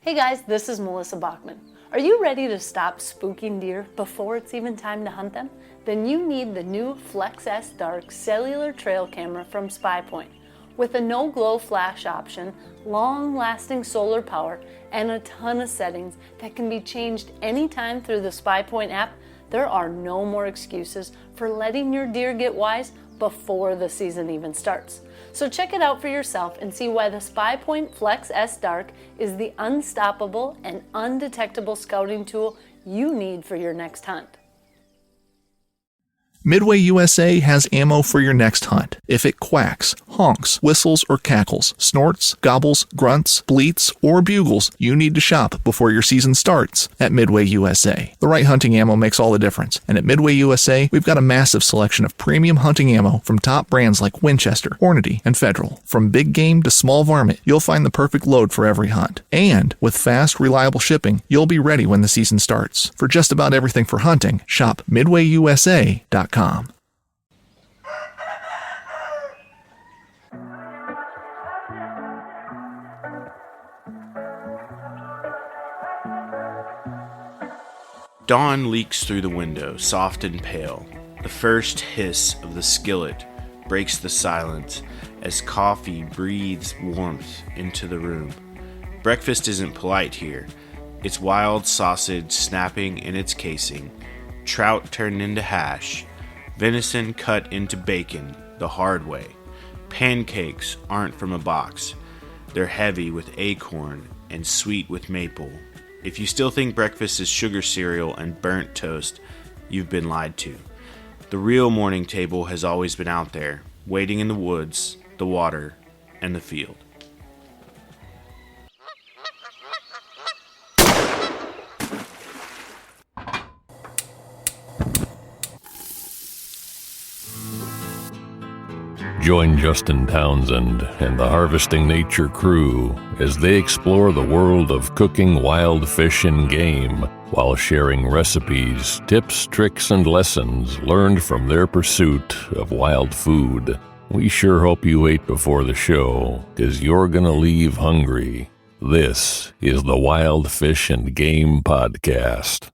Hey guys, this is Melissa Bachman. Are you ready to stop spooking deer before it's even time to hunt them? Then you need the new Flex S Dark cellular trail camera from SpyPoint. With a no-glow flash option, long-lasting solar power, and a ton of settings that can be changed anytime through the SpyPoint app, there are no more excuses for letting your deer get wise before the season even starts. So check it out for yourself and see why the SpyPoint Flex S Dark is the unstoppable and undetectable scouting tool you need for your next hunt. Midway USA has ammo for your next hunt. If it quacks, honks, whistles, or cackles, snorts, gobbles, grunts, bleats, or bugles, you need to shop before your season starts at Midway USA. The right hunting ammo makes all the difference, and at Midway USA, we've got a massive selection of premium hunting ammo from top brands like Winchester, Hornady, and Federal. From big game to small varmint, you'll find the perfect load for every hunt. And with fast, reliable shipping, you'll be ready when the season starts. For just about everything for hunting, shop MidwayUSA.com. Dawn leaks through the window, soft and pale. The first hiss of the skillet breaks the silence as coffee breathes warmth into the room. Breakfast isn't polite here. It's wild sausage snapping in its casing, trout turned into hash, venison cut into bacon the hard way. Pancakes aren't from a box. They're heavy with acorn and sweet with maple. If you still think breakfast is sugar cereal and burnt toast, you've been lied to. The real morning table has always been out there, waiting in the woods, the water, and the field. Join Justin Townsend and the Harvesting Nature crew as they explore the world of cooking wild fish and game while sharing recipes, tips, tricks, and lessons learned from their pursuit of wild food. We sure hope you ate before the show, 'cause you're gonna leave hungry. This is the Wild Fish and Game Podcast.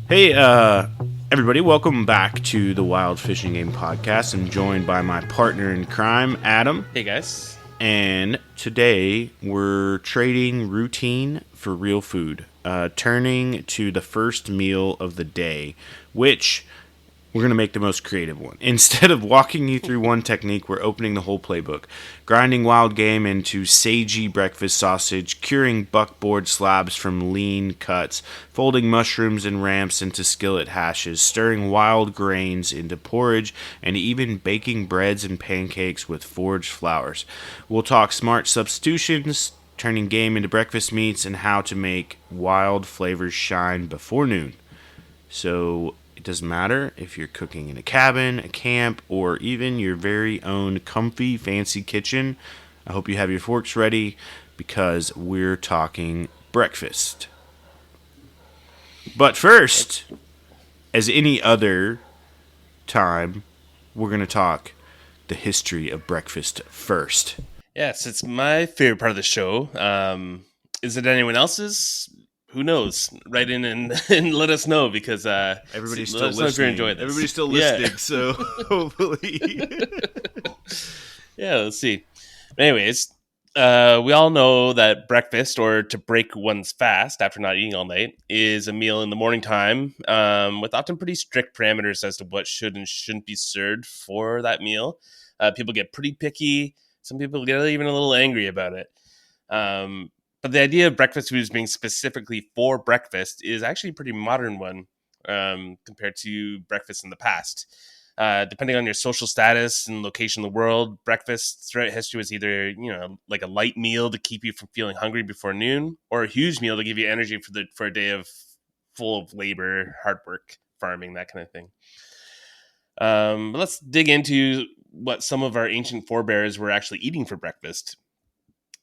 Hey, everybody, welcome back to the Wild Fishing Game Podcast. I'm joined by my partner in crime, Adam. Hey, guys. And today we're trading routine for real food, turning to the first meal of the day, which we're going to make the most creative one. Instead of walking you through one technique, we're opening the whole playbook. Grinding wild game into sagey breakfast sausage, curing buckboard slabs from lean cuts, folding mushrooms and ramps into skillet hashes, stirring wild grains into porridge, and even baking breads and pancakes with foraged flours. We'll talk smart substitutions, turning game into breakfast meats, and how to make wild flavors shine before noon. So it doesn't matter if you're cooking in a cabin, a camp, or even your very own comfy, fancy kitchen. I hope you have your forks ready because we're talking breakfast. But first, as any other time, we're going to talk the history of breakfast first. Yes, it's my favorite part of the show. Is it anyone else's? Who knows? Write in and let us know, because everybody's still listening. If you enjoy this. Everybody's still listening, so hopefully. Yeah, let's see. Anyways, we all know that breakfast, or to break one's fast after not eating all night, is a meal in the morning time, with often pretty strict parameters as to what should and shouldn't be served for that meal. People get pretty picky. Some people get even a little angry about it. But the idea of breakfast foods being specifically for breakfast is actually a pretty modern one, compared to breakfast in the past. Depending on your social status and location in the world, breakfast throughout history was either, like a light meal to keep you from feeling hungry before noon, or a huge meal to give you energy for a day full of labor, hard work, farming, that kind of thing. But let's dig into what some of our ancient forebears were actually eating for breakfast.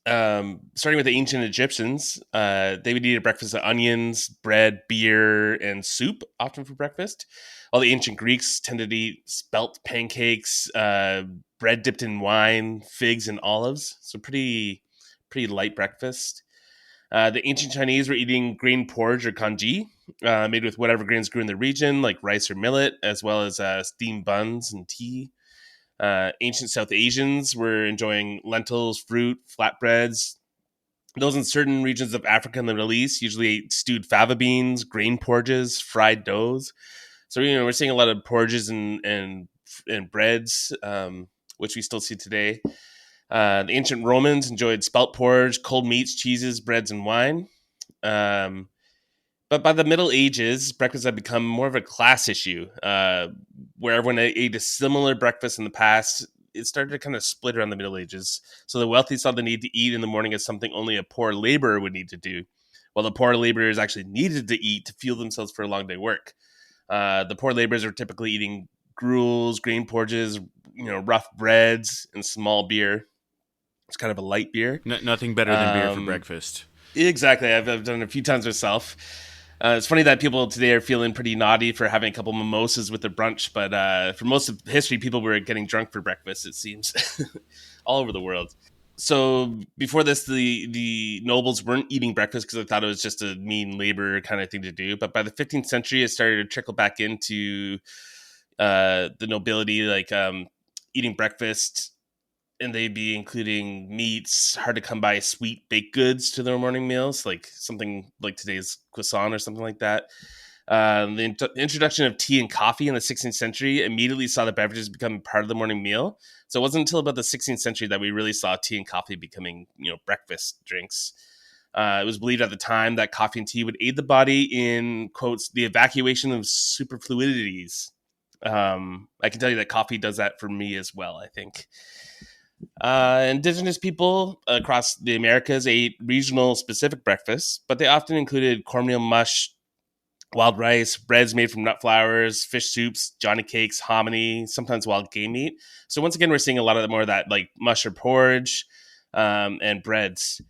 Starting with the ancient Egyptians, they would eat a breakfast of onions, bread, beer, and soup, often for breakfast. While the ancient Greeks tended to eat spelt pancakes, bread dipped in wine, figs, and olives. So pretty light breakfast. The ancient Chinese were eating grain porridge or congee, made with whatever grains grew in the region, like rice or millet, as well as steamed buns and tea. Ancient South Asians were enjoying lentils, fruit, flatbreads. Those in certain regions of Africa and the Middle East usually ate stewed fava beans, grain porridges, fried doughs. So we're seeing a lot of porridges and breads, which we still see today. The ancient Romans enjoyed spelt porridge, cold meats, cheeses, breads, and wine. Um, but by the Middle Ages, breakfast had become more of a class issue, where everyone ate a similar breakfast in the past. It started to kind of split around the Middle Ages. So the wealthy saw the need to eat in the morning as something only a poor laborer would need to do, while the poor laborers actually needed to eat to fuel themselves for a long day work. The poor laborers are typically eating gruels, grain porridges, rough breads, and small beer. It's kind of a light beer. Nothing better than beer for Um, breakfast. Exactly. I've done it a few times myself. It's funny that people today are feeling pretty naughty for having a couple mimosas with their brunch, but for most of history, people were getting drunk for breakfast, it seems, all over the world. So before this, the nobles weren't eating breakfast because they thought it was just a mean labor kind of thing to do. But by the 15th century, it started to trickle back into the nobility, like eating breakfast, and they'd be including meats, hard to come by sweet baked goods to their morning meals, like something like today's croissant or something like that. The introduction of tea and coffee in the 16th century immediately saw the beverages becoming part of the morning meal. So it wasn't until about the 16th century that we really saw tea and coffee becoming, breakfast drinks. It was believed at the time that coffee and tea would aid the body in, quotes, the evacuation of superfluidities. I can tell you that coffee does that for me as well, I think. Indigenous people across the Americas ate regional specific breakfasts, but they often included cornmeal mush, wild rice, breads made from nut flours, fish soups, johnny cakes, hominy, sometimes wild game meat. So once again, we're seeing a lot of more of that, like mush or porridge, and breads.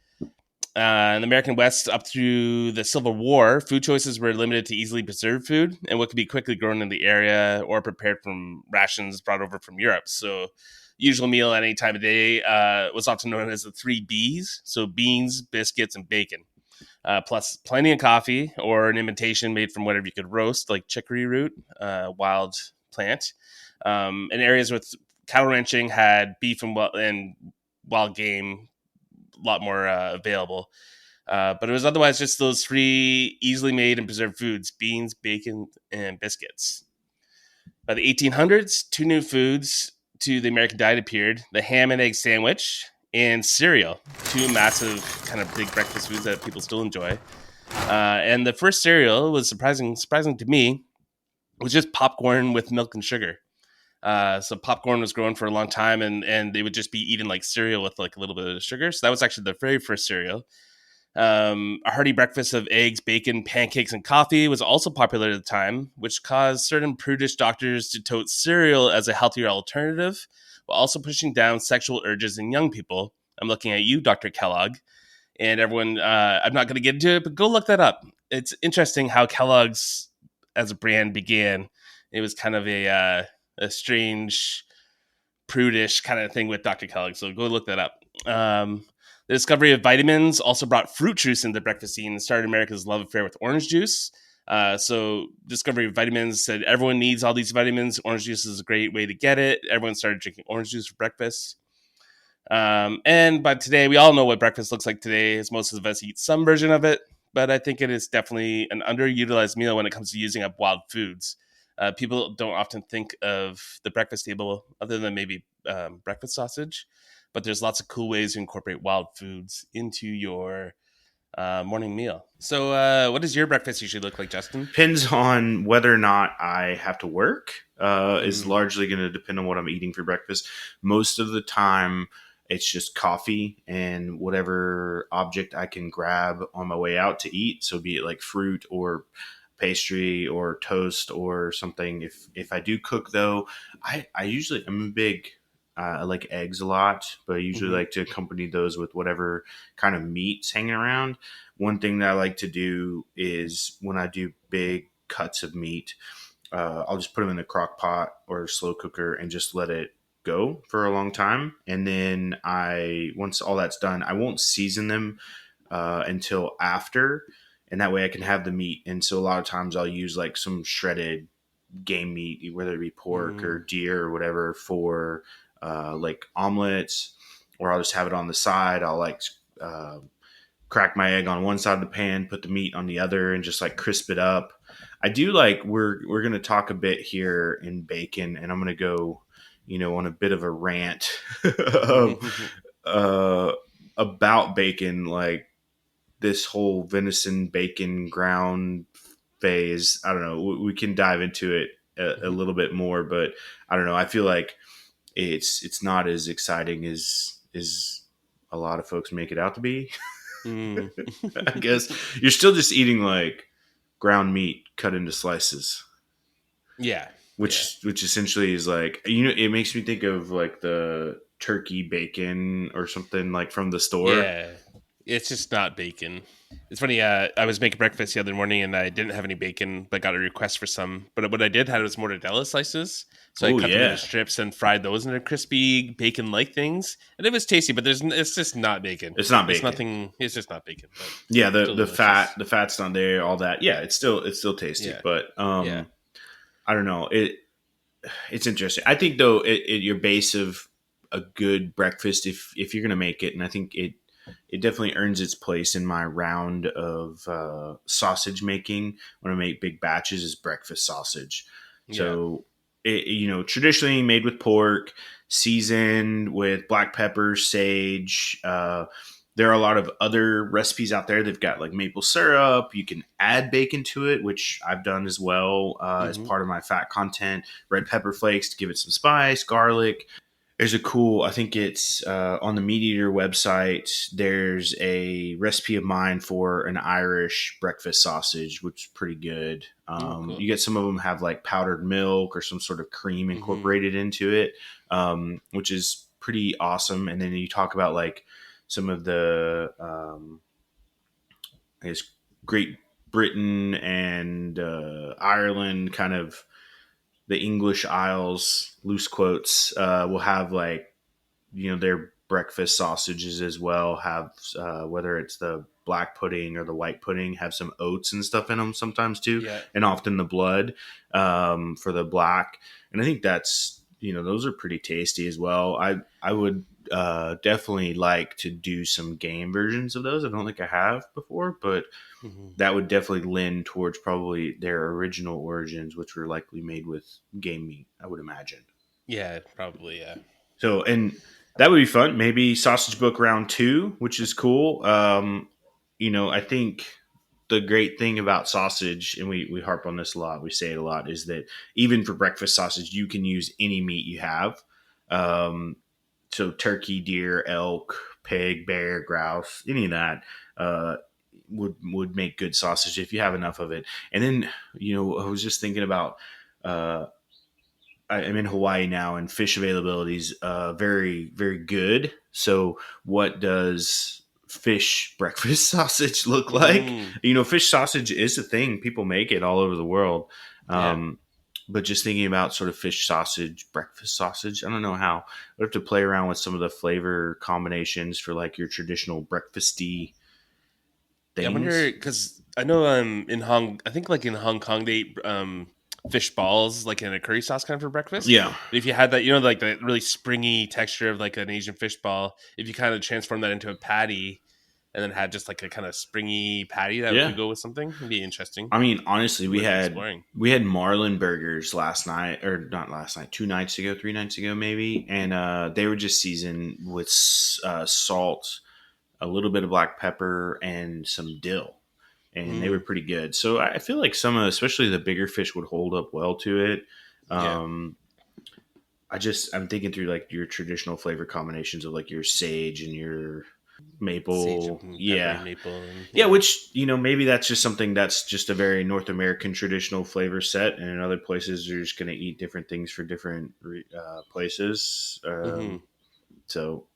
In the American West, up through the Civil War, food choices were limited to easily preserved food and what could be quickly grown in the area or prepared from rations brought over from Europe. So, usual meal at any time of day was often known as the three B's. So, beans, biscuits, and bacon. Plus, plenty of coffee or an imitation made from whatever you could roast, like chicory root, wild plant. In areas with cattle ranching, had beef and wild game a lot more available. But it was otherwise just those three easily made and preserved foods: beans, bacon, and biscuits. By the 1800s, two new foods to the American diet appeared: the ham and egg sandwich and cereal, two massive kind of big breakfast foods that people still enjoy. And the first cereal was surprising to me, was just popcorn with milk and sugar. So popcorn was grown for a long time, and they would just be eating like cereal with like a little bit of sugar. So that was actually the very first cereal. A hearty breakfast of eggs, bacon, pancakes, and coffee was also popular at the time, which caused certain prudish doctors to tote cereal as a healthier alternative, while also pushing down sexual urges in young people. I'm looking at you, Dr. Kellogg, and everyone. I'm not going to get into it, but go look that up. It's interesting how Kellogg's as a brand began. It was kind of a strange, prudish kind of thing with Dr. Kellogg. So go look that up. The discovery of vitamins also brought fruit juice into the breakfast scene and started America's love affair with orange juice. So discovery of vitamins said everyone needs all these vitamins. Orange juice is a great way to get it. Everyone started drinking orange juice for breakfast. And by today, we all know what breakfast looks like today, as most of us eat some version of it. But I think it is definitely an underutilized meal when it comes to using up wild foods. People don't often think of the breakfast table other than maybe breakfast sausage, but there's lots of cool ways to incorporate wild foods into your morning meal. So what does your breakfast usually look like, Justin? Depends on whether or not I have to work. Is largely going to depend on what I'm eating for breakfast. Most of the time, it's just coffee and whatever object I can grab on my way out to eat. So be it like fruit or pastry or toast or something. If I do cook though, I'm a big I like eggs a lot, but I usually Mhm. like to accompany those with whatever kind of meat's hanging around. One thing that I like to do is when I do big cuts of meat, I'll just put them in the crock pot or slow cooker and just let it go for a long time. And then once all that's done, I won't season them until after, and that way I can have the meat. And so a lot of times I'll use like some shredded game meat, whether it be pork or Mm. deer or whatever, for like omelets, or I'll just have it on the side. I'll like uh, crack my egg on one side of the pan, put the meat on the other, and just like crisp it up. I do like we're gonna talk a bit here in bacon, and I'm gonna go, on a bit of a rant of, uh, about bacon, like this whole venison bacon ground phase. I don't know. We can dive into it a little bit more, but I don't know. I feel like it's not as exciting as a lot of folks make it out to be. Mm. I guess you're still just eating like ground meat cut into slices, Yeah. Yeah. which essentially is like, it makes me think of like the turkey bacon or something like from the store. Yeah. It's just not bacon. It's funny. I was making breakfast the other morning and I didn't have any bacon, but got a request for some. But what I did had was mortadella slices, so I Oh cut them into yeah, strips and fried those into crispy bacon-like things, and it was tasty. But it's just not bacon. it's not It's bacon. nothing. It's just not bacon. But Yeah, still the delicious. fat's not there, all that. Yeah, it's still tasty, Yeah. but Yeah. I don't know. It's interesting. I think though, your base of a good breakfast, if you're gonna make it, and I think it definitely earns its place in my round of sausage making when I make big batches, is breakfast sausage. Yeah. So traditionally made with pork, seasoned with black pepper, sage. There are a lot of other recipes out there. They've got like maple syrup. You can add bacon to it, which I've done as well as Hmm. part of my fat content. Red pepper flakes to give it some spice, garlic. There's a cool, I think it's on the Meat Eater website. There's a recipe of mine for an Irish breakfast sausage, which is pretty good. Oh, cool. You get some of them have like powdered milk or some sort of cream Hmm. incorporated into it, which is pretty awesome. And then you talk about like some of the, I guess, Great Britain and Ireland kind of the English Isles, loose quotes, will have like, their breakfast sausages as well, have whether it's the black pudding or the white pudding, have some oats and stuff in them sometimes too, Yeah. and often the blood for the black. And I think that's, those are pretty tasty as well. I would definitely like to do some game versions of those. I don't think I have before, but Hmm. that would definitely lend towards probably their original origins, which were likely made with game meat, I would imagine. Yeah. Probably. Yeah. So, and that would be fun. Maybe Sausage Book round two, which is cool. I think the great thing about sausage, and we harp on this a lot, we say it a lot, is that even for breakfast sausage, you can use any meat you have. Um, so turkey, deer, elk, pig, bear, grouse, any of that would make good sausage if you have enough of it. And then, I was just thinking about uh, I'm in Hawaii now, and fish availability is very, very good. So, what does fish breakfast sausage look like? Mm. Fish sausage is a thing; people make it all over the world. Yeah. Um, but just thinking about sort of fish sausage, breakfast sausage, I don't know how. We have to play around with some of the flavor combinations for like your traditional breakfasty Yeah, I wonder things. because I know in Hong, I think like in Hong Kong they eat fish balls like in a curry sauce kind of for breakfast. Yeah, But if you had that, like the really springy texture of like an Asian fish ball, if you kind of transform that into a patty and then had just like a kind of springy patty that yeah. could go with something, it'd be interesting. I mean, honestly, we Worth had exploring. we had Marlin burgers last night, or not last night, 2 nights ago, 3 nights ago, maybe, and they were just seasoned with salt, a little bit of black pepper, and some dill, and they were Mm, pretty good. So I feel like some of, especially the bigger fish, would hold up well to it. yeah. Um, I'm thinking through like your traditional flavor combinations of like your sage and your maple. Sage and peppery Yeah. maple. And, Yeah, which, maybe that's just something that's just a very North American traditional flavor set. And in other places, you're just going to eat different things for different places. Mhm. So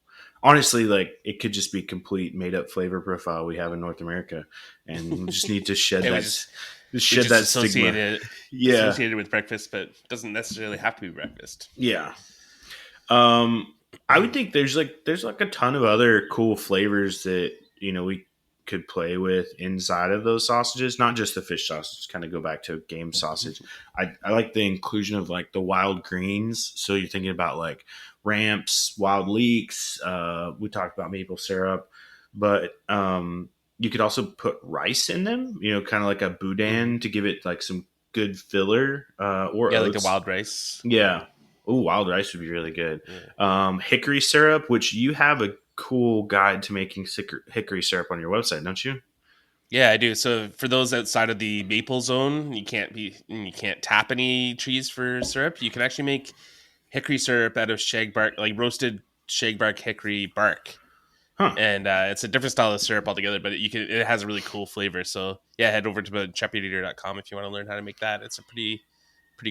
honestly, like it could just be complete made up flavor profile we have in North America. And we just need to shed Yeah, that, we shed just that stigma. Yeah. associate it with breakfast, but doesn't necessarily have to be breakfast. Yeah. Um, I would think there's like a ton of other cool flavors that we could play with inside of those sausages, not just the fish sausage. Kind of go back to game sausage. I like the inclusion of like the wild greens. So you're thinking about like ramps, wild leeks. We talked about maple syrup, but you could also put rice in them. Kind of like a Mhm. boudin to give it like some good filler, or Yeah, like the oats. wild rice. Yeah. Oh, wild rice would be really good. Yeah. Hickory syrup, which you have a cool guide to making hickory syrup on your website, don't you? Yeah, I do. So for those outside of the maple zone, you can't tap any trees for syrup. You can actually make hickory syrup out of shag bark, like roasted shag bark hickory bark, Huh. and it's a different style of syrup altogether. But it has a really cool flavor. So yeah, head over to chefeater.com if you want to learn how to make that. It's a pretty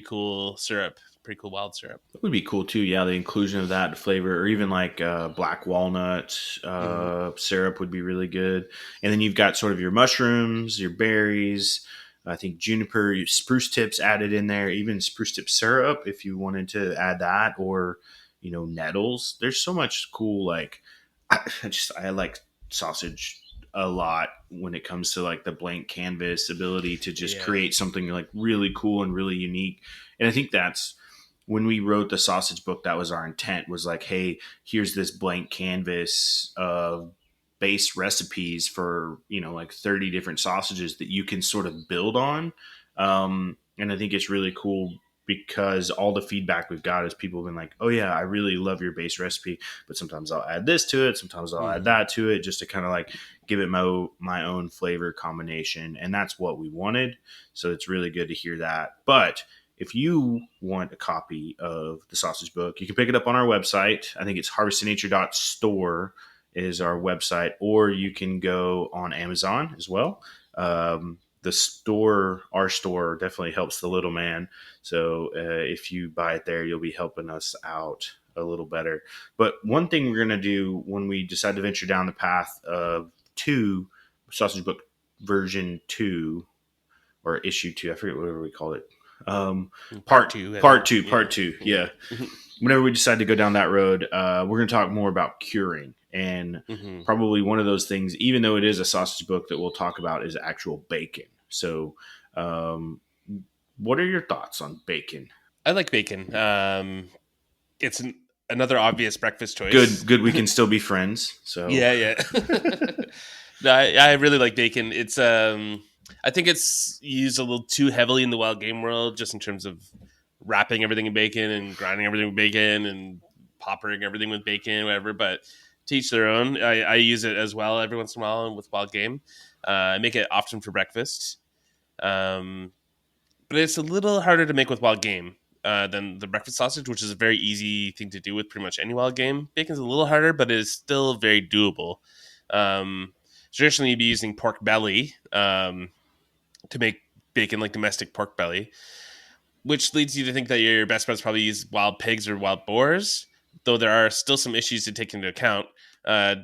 cool syrup, pretty cool wild syrup. That would be cool too. Yeah, the inclusion of that flavor, or even like black walnut Hmm. syrup would be really good. And then you've got sort of your mushrooms, your berries. I think juniper, spruce tips added in there, even spruce tip syrup if you wanted to add that, or nettles. There's so much cool. Like I like sausage a lot when it comes to like the blank canvas ability to just Yeah. create something like really cool and really unique. And I think that's when we wrote the sausage book, that was our intent, was like, hey, here's this blank canvas of base recipes for like 30 different sausages that you can sort of build on. And I think it's really cool because all the feedback we've got is people have been like, oh yeah, I really love your base recipe, but sometimes I'll add this to it, sometimes I'll add Hmm. that to it, just to kind of like give it my own flavor combination. And that's what we wanted, so it's really good to hear that. But if you want a copy of the sausage book, you can pick it up on our website. I think it's harvestinature.store is our website, or you can go on Amazon as well. The store, our store, definitely helps the little man. So if you buy it there, you'll be helping us out a little better. But one thing we're going to do when we decide to venture down the path of two, sausage book version 2 or issue 2, I forget whatever we called it. Part Part two, I part think. two, Yeah. part two. Yeah. Whenever we decide to go down that road, we're going to talk more about curing. And Hmm. probably one of those things, even though it is a sausage book that we'll talk about, is actual bacon. So, what are your thoughts on bacon? I like bacon. It's another obvious breakfast Good, choice. good. We can still be friends. So, Yeah, yeah. No, I really like bacon. It's I think it's used a little too heavily in the wild game world, just in terms of wrapping everything in bacon and grinding everything with bacon and poppering everything with bacon, whatever. But to each their own. I use it as well every once in a while with wild game. I make it often for breakfast. Um, but it's a little harder to make with wild game than the breakfast sausage, which is a very easy thing to do with pretty much any wild game. Bacon's a little harder, but it is still very doable. Um, Traditionally, you'd be using pork belly to make bacon, like domestic pork belly, which leads you to think that your best bet is probably use wild pigs or wild boars, though there are still some issues to take into account. Uh,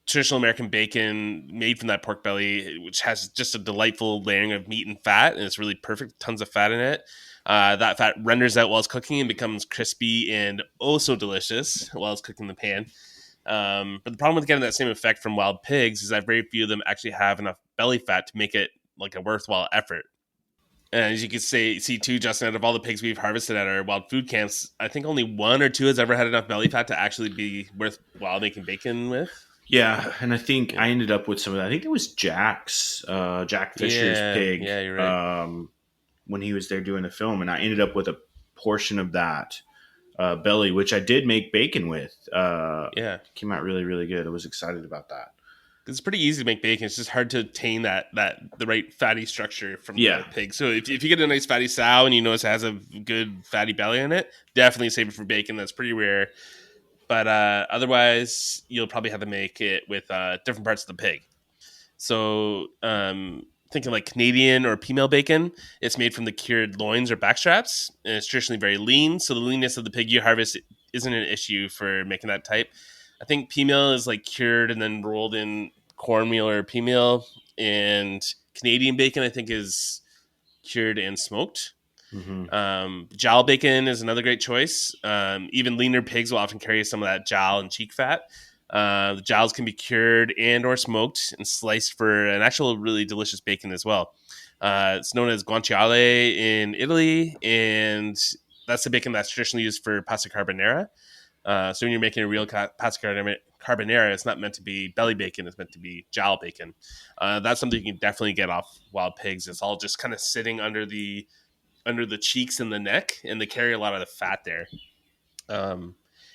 Traditional American bacon made from that pork belly, which has just a delightful layering of meat and fat, and it's really perfect. Tons of fat in it. That fat renders out while it's cooking and becomes crispy and oh so delicious while it's cooking in the pan. But the problem with getting that same effect from wild pigs is that very few of them actually have enough belly fat to make it like a worthwhile effort. And as you can see too, Justin, out of all the pigs we've harvested at our wild food camps, I think only one or two has ever had enough belly fat to actually be worthwhile making bacon with. yeah, and I think Yeah. I ended up with some of that. I think it was Jack Fisher's pig, Yeah, you're right. when he was there doing the film, and I ended up with a portion of that belly, which I did make bacon with. Yeah, Came out really, really good. I was excited about that. it's pretty easy to make bacon. It's just hard to obtain that the right fatty structure from Yeah, the pig. So if you get a nice fatty sow and you notice it has a good fatty belly in it, definitely save it for bacon. That's pretty rare. But otherwise, you'll probably have to make it with different parts of the pig. So thinking like Canadian or female bacon, it's made from the cured loins or backstraps, and it's traditionally very lean. So the leanness of the pig you harvest isn't an issue for making that type. I think female is like cured and then rolled in cornmeal or pea meal, and Canadian bacon I think is cured and smoked. Jowl bacon is another great choice. Even leaner pigs will often carry some of that jowl and cheek fat. The jowls can be cured and or smoked and sliced for an actual really delicious bacon as well. It's known as guanciale in Italy, and that's the bacon that's traditionally used for pasta carbonara. So when you're making a real pasta carbonara, it's not meant to be belly bacon; it's meant to be jowl bacon. That's something you can definitely get off wild pigs. It's all just kind of sitting under the cheeks and the neck, and they carry a lot of the fat there.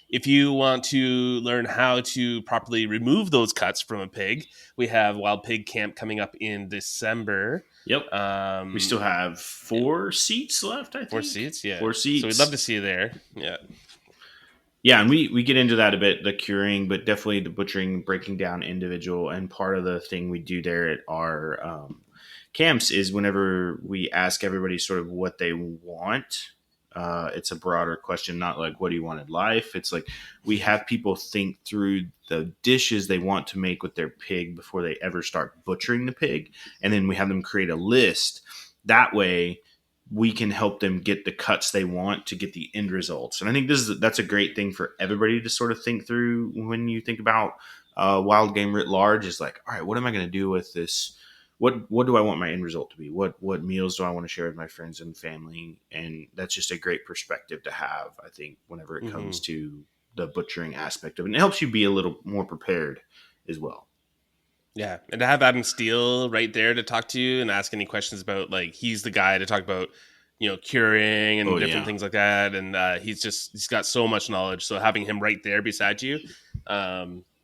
If you want to learn how to properly remove those cuts from a pig, we have Wild Pig Camp coming up in December. Yep. We still have 4 seats left, I think. 4 seats, yeah. 4 seats. So we'd love to see you there. Yeah. Yeah, and we get into that a bit, the curing, but definitely the butchering, breaking down individual. And part of the thing we do there at our camps is whenever we ask everybody sort of what they want, it's a broader question, not like, what do you want in life? It's like we have people think through the dishes they want to make with their pig before they ever start butchering the pig. And then we have them create a list. That way we can help them get the cuts they want to get the end results. And I think that's a great thing for everybody to sort of think through when you think about wild game writ large, is like, all right, what am I going to do with this? What do I want my end result to be? What meals do I want to share with my friends and family? And that's just a great perspective to have, I think, whenever it comes to the butchering aspect of it. And it helps you be a little more prepared as well. Yeah, and to have Adam Steele right there to talk to you and ask any questions about, like, he's the guy to talk about, curing and different things like that. And he's got so much knowledge. So having him right there beside you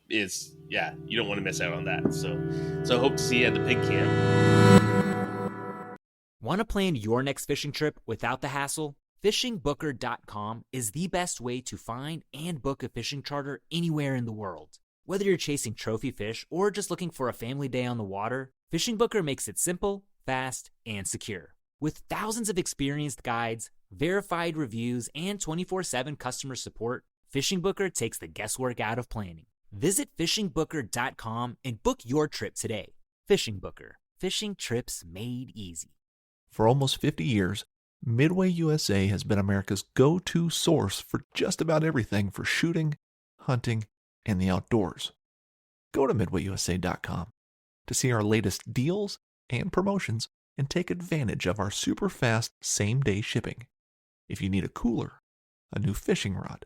is, you don't want to miss out on that. So I hope to see you at the pig camp. Want to plan your next fishing trip without the hassle? FishingBooker.com is the best way to find and book a fishing charter anywhere in the world. Whether you're chasing trophy fish or just looking for a family day on the water, Fishing Booker makes it simple, fast, and secure. With thousands of experienced guides, verified reviews, and 24/7 customer support, Fishing Booker takes the guesswork out of planning. Visit FishingBooker.com and book your trip today. Fishing Booker. Fishing trips made easy. For almost 50 years, Midway USA has been America's go-to source for just about everything for shooting, hunting, and the outdoors. Go to MidwayUSA.com to see our latest deals and promotions and take advantage of our super fast same-day shipping. If you need a cooler, a new fishing rod,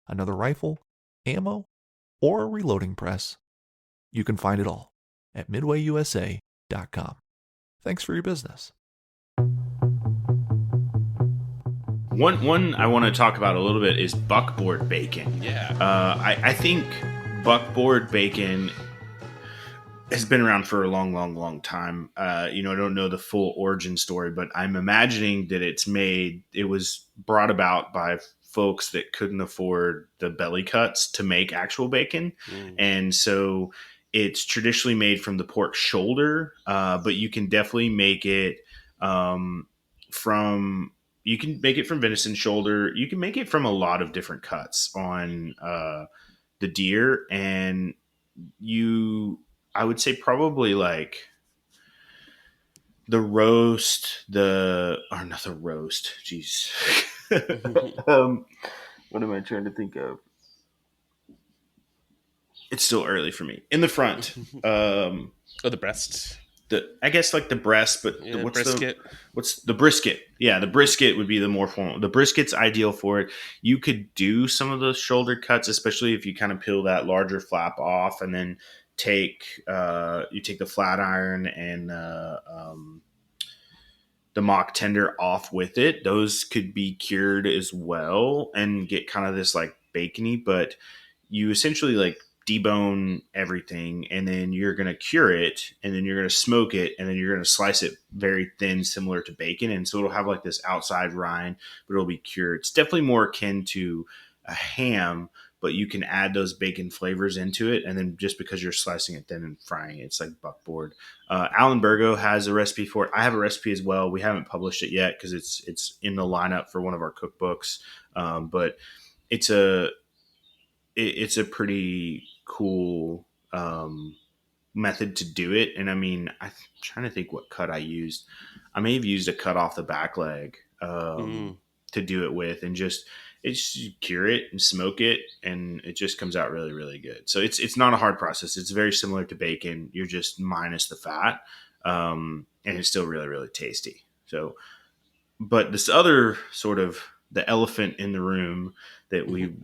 another rifle, ammo, or a reloading press, you can find it all at MidwayUSA.com. Thanks for your business. One I want to talk about a little bit is buckboard bacon. Yeah. I think buckboard bacon has been around for a long, long, long time. I don't know the full origin story, but I'm imagining that it was brought about by folks that couldn't afford the belly cuts to make actual bacon. And so it's traditionally made from the pork shoulder, but you can definitely make it from venison shoulder. You can make it from a lot of different cuts on the deer. And I would say probably like the roast, not the roast. Jeez. What am I trying to think of? It's still early for me. In the front. The breast. I guess like the breast, but brisket. What's the brisket? Yeah, the brisket would be the more formal. The brisket's ideal for it. You could do some of those shoulder cuts, especially if you kind of peel that larger flap off and then take the flat iron and the mock tender off with it. Those could be cured as well and get kind of this like bacony, but you essentially like debone everything, and then you're going to cure it, and then you're going to smoke it, and then you're going to slice it very thin, similar to bacon. And so it'll have like this outside rind, but it'll be cured. It's definitely more akin to a ham, but you can add those bacon flavors into it. And then just because you're slicing it thin and frying it, it's like buckboard. Alan Burgo has a recipe for it. I have a recipe as well. We haven't published it yet because it's in the lineup for one of our cookbooks. But it's a pretty cool method to do it. And I mean, I'm trying to think what cut I used. I may have used a cut off the back leg to do it with, and just you cure it and smoke it, and it just comes out really, really good. So it's not a hard process. It's very similar to bacon. You're just minus the fat, and it's still really, really tasty. So, but this other sort of the elephant in the room that we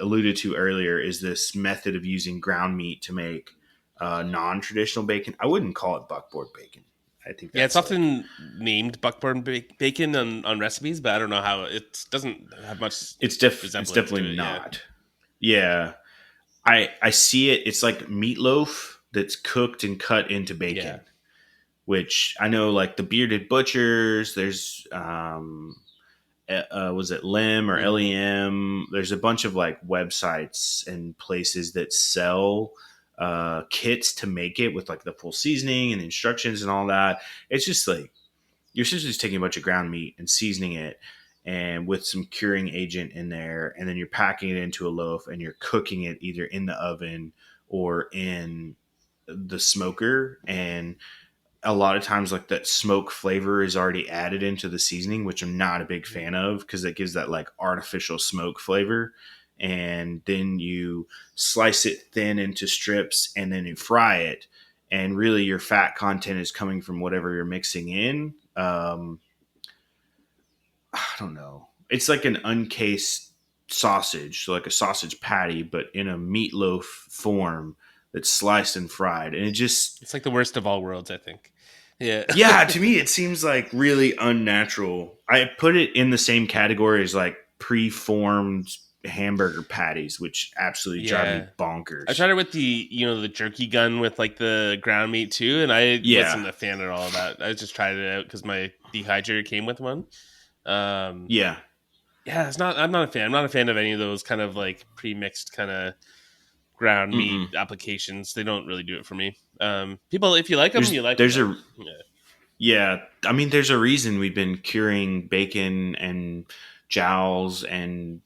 alluded to earlier, is this method of using ground meat to make non-traditional bacon. I wouldn't call it buckboard bacon. I think it's often named buckboard bacon on recipes, but I don't know how it doesn't have much. It's definitely not. Yeah. I see it. It's like meatloaf that's cooked and cut into bacon, which I know, like the Bearded Butchers. There's was it Lem or LEM? There's a bunch of like websites and places that sell kits to make it with like the full seasoning and the instructions and all that. It's just like you're essentially just taking a bunch of ground meat and seasoning it, and with some curing agent in there, and then you're packing it into a loaf and you're cooking it either in the oven or in the smoker. And a lot of times like that smoke flavor is already added into the seasoning, which I'm not a big fan of, because it gives that like artificial smoke flavor. And then you slice it thin into strips, and then you fry it. And really your fat content is coming from whatever you're mixing in. I don't know. It's like an uncased sausage, so like a sausage patty, but in a meatloaf form that's sliced and fried. And it's like the worst of all worlds, I think. Yeah. Yeah, to me it seems like really unnatural. I put it in the same category as like preformed hamburger patties, which absolutely drive me bonkers. I tried it with the jerky gun with like the ground meat too, and I wasn't a fan at all of that. I just tried it out because my dehydrator came with one. I'm not a fan. I'm not a fan of any of those kind of like pre-mixed kind of ground meat applications. They don't really do it for me. People, if you like them, you like them. I mean, there's a reason we've been curing bacon and jowls and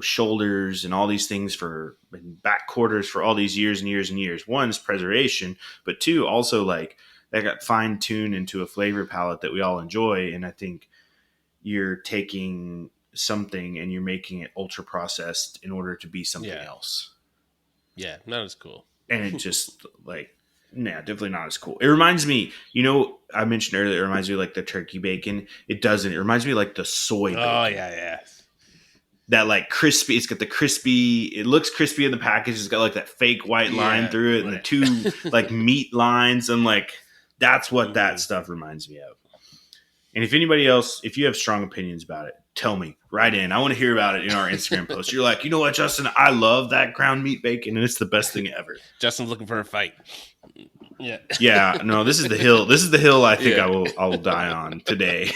shoulders and all these things for back quarters for all these years and years and years. One is preservation, but two, also like that got fine tuned into a flavor palette that we all enjoy. And I think you're taking something and you're making it ultra processed in order to be something else. Yeah, not as cool. And it just like, definitely not as cool. It reminds me, I mentioned earlier, it reminds me of like the turkey bacon. It doesn't. It reminds me of like the soy bacon. Oh, yeah. That like crispy, it's got the crispy, it looks crispy in the package. It's got like that fake white line through it and the two like meat lines. I'm like, that's what that stuff reminds me of. And if anybody else, if you have strong opinions about it, tell me, write in. I want to hear about it in our Instagram post. You're like, you know what, Justin, I love that ground meat bacon and it's the best thing ever. Justin's looking for a fight. Yeah. Yeah. No, this is the hill. This is the hill I think I will die on today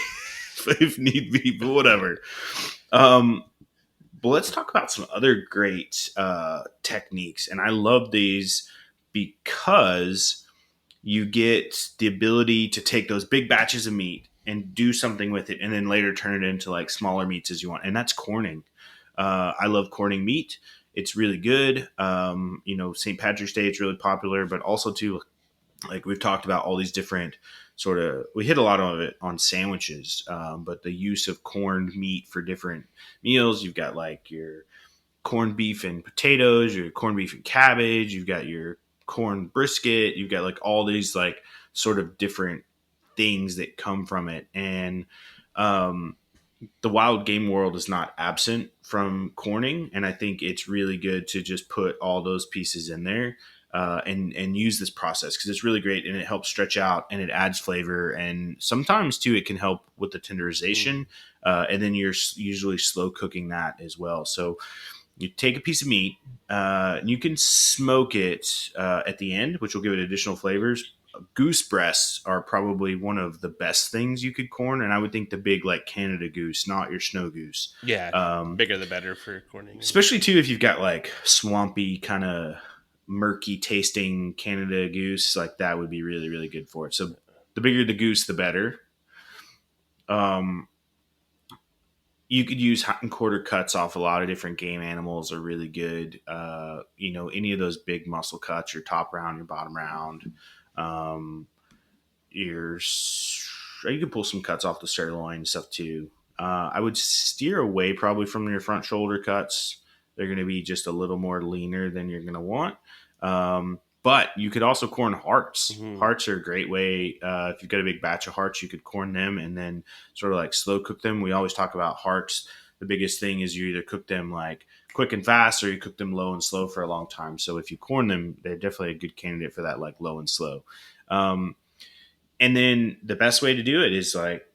if need be, but whatever. But let's talk about some other great techniques. And I love these because you get the ability to take those big batches of meat and do something with it and then later turn it into like smaller meats as you want. And that's corning. I love corning meat. It's really good. St. Patrick's Day, it's really popular, but also too, like we've talked about all these different we hit a lot of it on sandwiches, but the use of corned meat for different meals. You've got like your corned beef and potatoes, your corned beef and cabbage. You've got your corned brisket. You've got like all these like sort of different things that come from it. And the wild game world is not absent from corning. And I think it's really good to just put all those pieces in there. And use this process because it's really great and it helps stretch out and it adds flavor, and sometimes too it can help with the tenderization, and then you're usually slow cooking that as well. So you take a piece of meat, and you can smoke it at the end, which will give it additional flavors. goose breasts are probably one of the best things you could corn, and I would think the big like Canada goose, not your snow goose. Yeah, bigger the better for corning. Especially too if you've got like swampy kind of murky tasting Canada goose, like that would be really really good for it. So the bigger the goose, the better. Um, you could use hot and quarter cuts off a lot of different game animals are really good. Any of those big muscle cuts, your top round, your bottom round. Your You can pull some cuts off the sirloin and stuff too. I would steer away probably from your front shoulder cuts. They're going to be just a little more leaner than you're going to want. But you could also corn hearts. Mm-hmm. Hearts are a great way. If you've got a big batch of hearts, you could corn them and then sort of like slow cook them. We always talk about hearts. The biggest thing is you either cook them like quick and fast or you cook them low and slow for a long time. So if you corn them, they're definitely a good candidate for that, like low and slow. And then the best way to do it is like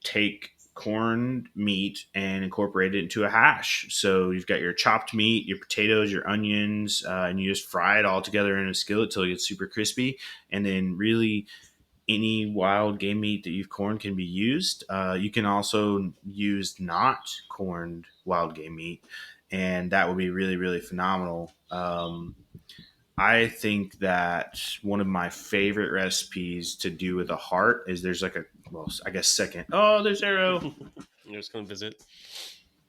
take corned meat and incorporate it into a hash. So you've got your chopped meat, your potatoes, your onions, and you just fry it all together in a skillet till it gets super crispy. And then really any wild game meat that you've corned can be used. You can also use not corned wild game meat, and that would be really, really phenomenal. I think that one of my favorite recipes to do with a heart is there's like second. Oh, there's Arrow. You're just going to visit.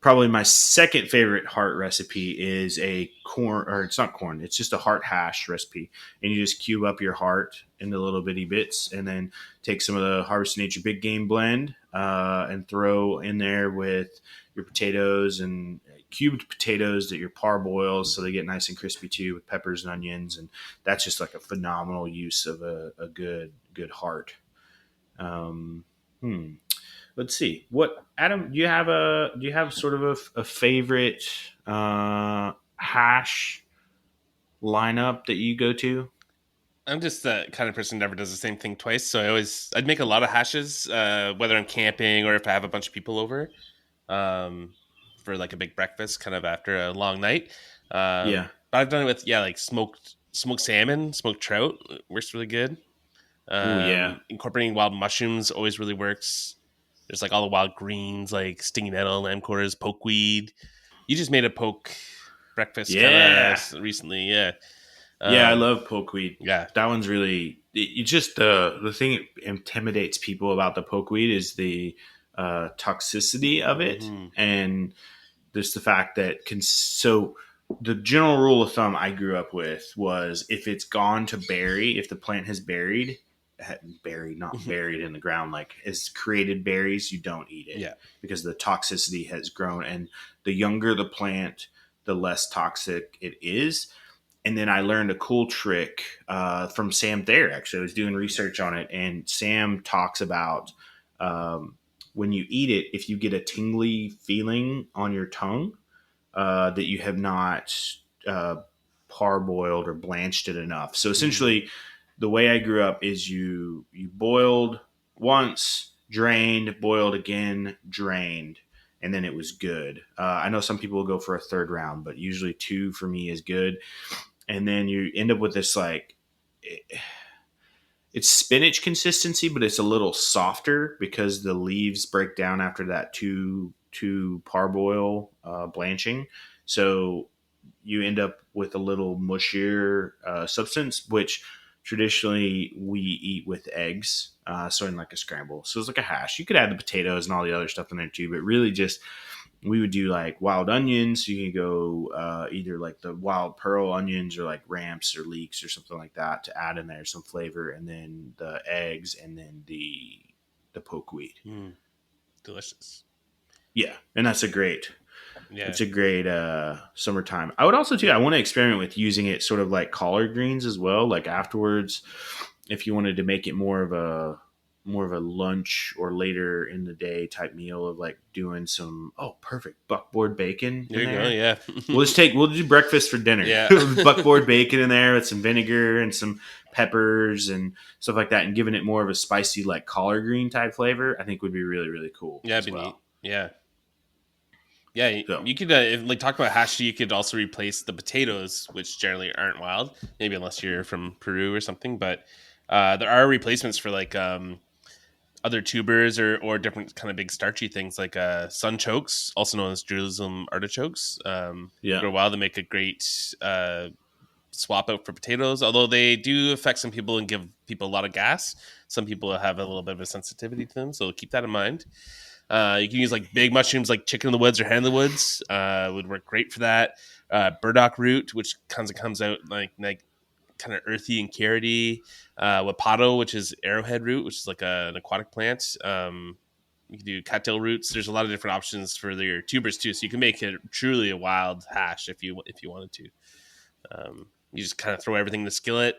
Probably my second favorite heart recipe is a corn, or it's not corn, it's just a heart hash recipe. And you just cube up your heart into little bitty bits and then take some of the Harvest Nature Big Game blend and throw in there with your potatoes and cubed potatoes that you're parboil so they get nice and crispy too with peppers and onions. And that's just like a phenomenal use of a good heart. Let's see. What Adam? Do you have sort of a favorite hash lineup that you go to? I'm just the kind of person who never does the same thing twice. So I'd make a lot of hashes, whether I'm camping or if I have a bunch of people over, for like a big breakfast, kind of after a long night. Yeah. But I've done it with like smoked salmon, smoked trout works really good. Yeah. Incorporating wild mushrooms always really works. There's like all the wild greens, like stingy nettle, lamb quarters, pokeweed. You just made a poke breakfast kind of recently, yeah. I love pokeweed. Yeah, that one's really. It just the thing that intimidates people about the pokeweed is the toxicity of it, and just the fact that so. The general rule of thumb I grew up with was if it's gone to berry, if the plant has buried, not buried in the ground, like has created berries, you don't eat it. Yeah. Because the toxicity has grown, and the younger the plant, the less toxic it is. And then I learned a cool trick from Sam Thayer. Actually, I was doing research on it, and Sam talks about when you eat it, if you get a tingly feeling on your tongue, that you have not parboiled or blanched it enough. So essentially, the way I grew up is you boiled once, drained, boiled again, drained, and then it was good. I know some people will go for a third round, but usually 2 for me is good. And then you end up with this like it's spinach consistency, but it's a little softer because the leaves break down after that two parboil blanching. So you end up with a little mushier substance, which traditionally we eat with eggs. So in like a scramble. So it's like a hash. You could add the potatoes and all the other stuff in there too, but really just we would do like wild onions. So you can go either like the wild pearl onions or like ramps or leeks or something like that to add in there some flavor, and then the eggs and then the pokeweed. Delicious. Yeah, and that's a great Yeah. it's a great summertime. I would also too. I want to experiment with using it sort of like collard greens as well. Like afterwards, if you wanted to make it more of a lunch or later in the day type meal of like doing some perfect buckboard bacon. There you go. Yeah. We'll do breakfast for dinner. Yeah. Buckboard bacon in there with some vinegar and some peppers and stuff like that, and giving it more of a spicy like collard green type flavor, I think would be really, really cool. Yeah, it'd be neat. Yeah. Yeah, So. you could like talk about hash. You could also replace the potatoes, which generally aren't wild, maybe unless you're from Peru or something. But There are replacements for like other tubers or different kind of big starchy things like sunchokes, also known as Jerusalem artichokes. Yeah. For a while, they make a great swap out for potatoes, although they do affect some people and give people a lot of gas. Some people have a little bit of a sensitivity to them, so keep that in mind. You can use like big mushrooms like chicken in the woods or hen in the woods. Would work great for that. Burdock root, which comes out like kind of earthy and carroty. Wapato, which is arrowhead root, which is like an aquatic plant. You can do cattail roots. There's a lot of different options for your tubers too, so you can make it truly a wild hash if you wanted to. You just kind of throw everything in the skillet,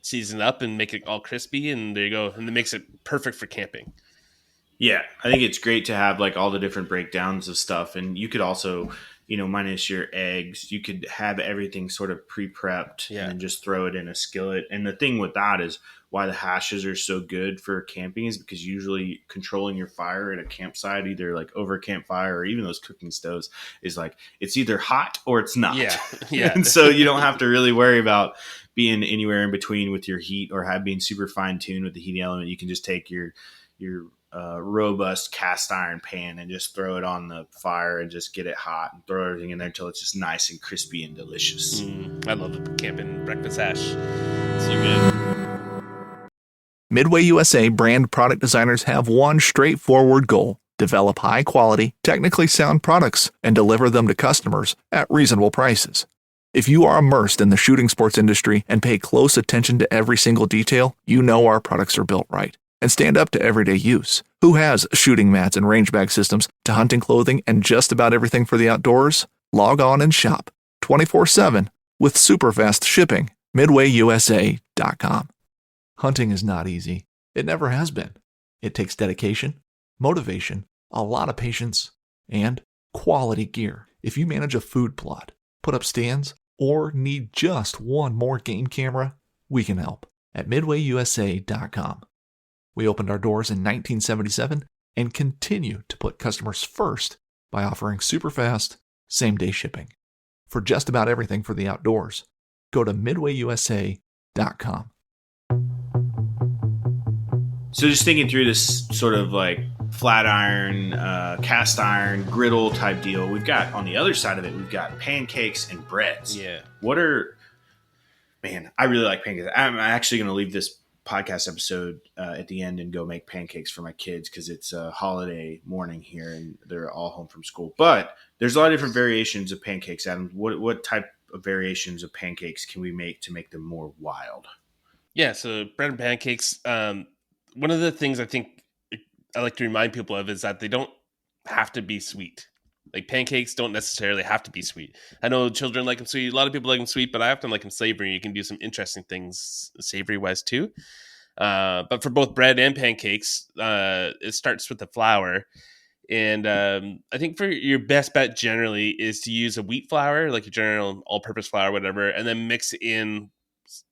season it up, and make it all crispy, and there you go. And it makes it perfect for camping. Yeah, I think it's great to have like all the different breakdowns of stuff, and you could also, minus your eggs, you could have everything sort of pre-prepped and then just throw it in a skillet. And the thing with that is why the hashes are so good for camping is because usually controlling your fire at a campsite, either like over a campfire or even those cooking stoves, is like it's either hot or it's not. Yeah. And so you don't have to really worry about being anywhere in between with your heat or being super fine tuned with the heating element. You can just take your robust cast iron pan and just throw it on the fire and just get it hot and throw everything in there until it's just nice and crispy and delicious. I love the camping breakfast hash. So good. Midway USA brand product designers have one straightforward goal: develop high quality, technically sound products and deliver them to customers at reasonable prices. If you are immersed in the shooting sports industry and pay close attention to every single detail, you know our products are built right and stand up to everyday use. Who has shooting mats and range bag systems to hunting clothing and just about everything for the outdoors? Log on and shop 24/7 with super fast shipping. MidwayUSA.com. Hunting is not easy. It never has been. It takes dedication, motivation, a lot of patience, and quality gear. If you manage a food plot, put up stands, or need just one more game camera, we can help at MidwayUSA.com. We opened our doors in 1977 and continue to put customers first by offering super fast, same-day shipping. For just about everything for the outdoors, go to MidwayUSA.com. So just thinking through this sort of like flat iron, cast iron, griddle type deal, we've got on the other side of it, we've got pancakes and breads. Yeah. I really like pancakes. I'm actually going to leave this podcast episode at the end and go make pancakes for my kids because it's a holiday morning here and they're all home from school. But there's a lot of different variations of pancakes, Adam. What type of variations of pancakes can we make to make them more wild? Yeah, so bread and pancakes. One of the things I think I like to remind people of is that they don't have to be sweet. Like pancakes don't necessarily have to be sweet. I know children like them sweet. A lot of people like them sweet, but I often like them savory. You can do some interesting things savory wise too. But for both bread and pancakes, it starts with the flour. And I think for your best bet generally is to use a wheat flour, like your general all-purpose flour, whatever, and then mix in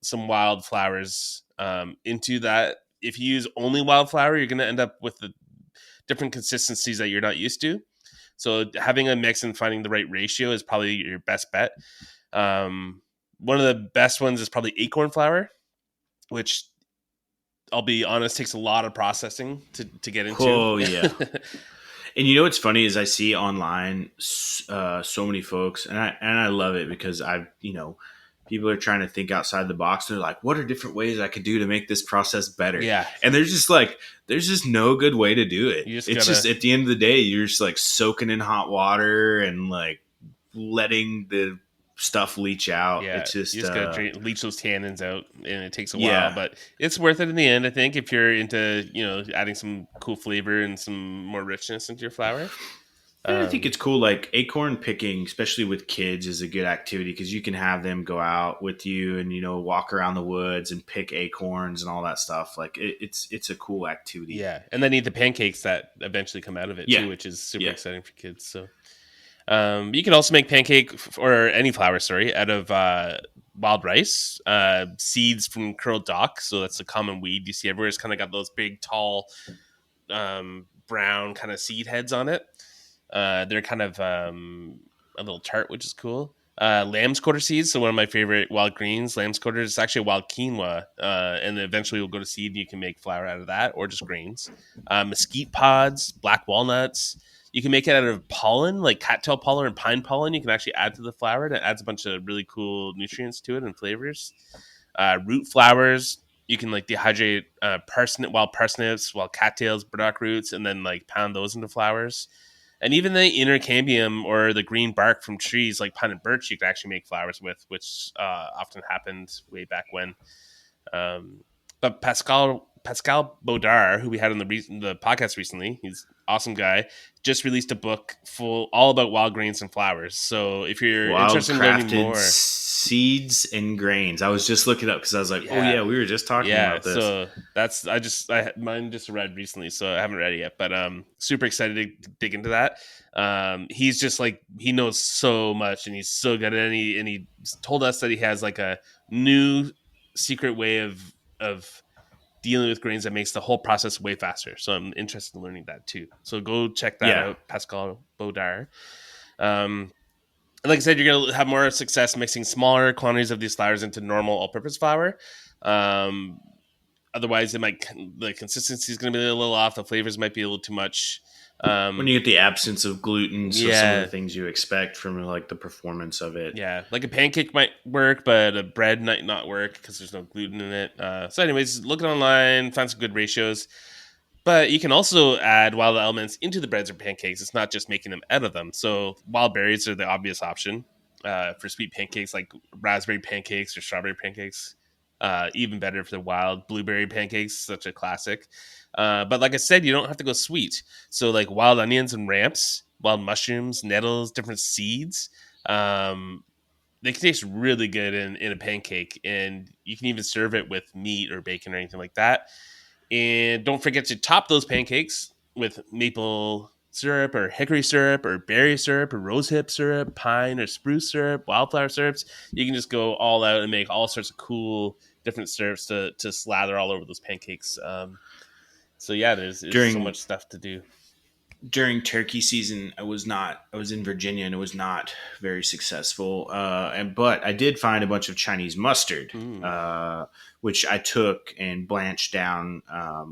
some wild flowers into that. If you use only wild flour, you're going to end up with the different consistencies that you're not used to. So having a mix and finding the right ratio is probably your best bet. One of the best ones is probably acorn flour, which I'll be honest, takes a lot of processing to get into. Oh, yeah. And what's funny is I see online so many folks, and I love it because people are trying to think outside the box. They're like, what are different ways I could do to make this process better? Yeah. And there's just no good way to do it. It's just at the end of the day, you're just like soaking in hot water and like letting the stuff leach out. Yeah, it's just you just gotta leach those tannins out, and it takes a while, but it's worth it in the end. I think if you're into adding some cool flavor and some more richness into your flour. I think it's cool. Like acorn picking, especially with kids, is a good activity because you can have them go out with you and walk around the woods and pick acorns and all that stuff. Like it's a cool activity. Yeah, and then eat the pancakes that eventually come out of it too, which is super exciting for kids. So you can also make pancake or any flour, out of wild rice, seeds from curled dock. So that's a common weed you see everywhere. It's kind of got those big, tall, brown kind of seed heads on it. They're kind of a little tart, which is cool. lamb's quarter seeds. So one of my favorite wild greens, lamb's quarter, is actually wild quinoa. And eventually we'll go to seed and you can make flour out of that or just grains. Mesquite pods, black walnuts. You can make it out of pollen, like cattail pollen and pine pollen. You can actually add to the flour, and it adds a bunch of really cool nutrients to it and flavors. Root flowers. You can like dehydrate wild parsnips, wild cattails, burdock roots, and then like pound those into flours. And even the inner cambium or the green bark from trees like pine and birch, you can actually make flowers with, which often happened way back when. But Pascal Baudard, who we had on the podcast recently, he's an awesome guy, just released a book all about wild grains and flowers. So if you're interested in learning more, seeds and grains. I was just looking up because I was like, oh yeah, we were just talking about this. So mine just read recently, so I haven't read it yet, but super excited to dig into that. He's just like, he knows so much and he's so good at it, and he told us that he has like a new secret way of dealing with grains that makes the whole process way faster. So I'm interested in learning that too. So go check that out, Pascal Baudard. Like I said, you're going to have more success mixing smaller quantities of these flours into normal all-purpose flour. Otherwise, the consistency is going to be a little off. The flavors might be a little too much. When you get the absence of gluten, so some of the things you expect from like the performance of it. Yeah, like a pancake might work, but a bread might not work because there's no gluten in it. So anyways, look online, find some good ratios. But you can also add wild elements into the breads or pancakes. It's not just making them out of them. So wild berries are the obvious option for sweet pancakes, like raspberry pancakes or strawberry pancakes. Even better for the wild blueberry pancakes, such a classic. But like I said, you don't have to go sweet. So like wild onions and ramps, wild mushrooms, nettles, different seeds. They can taste really good in a pancake. And you can even serve it with meat or bacon or anything like that. And don't forget to top those pancakes with maple syrup or hickory syrup or berry syrup or rosehip syrup, pine or spruce syrup, wildflower syrups. You can just go all out and make all sorts of cool different syrups to slather all over those pancakes. So yeah, there's so much stuff to do. During turkey season, I was in Virginia and it was not very successful. But I did find a bunch of Chinese mustard, which I took and blanched down,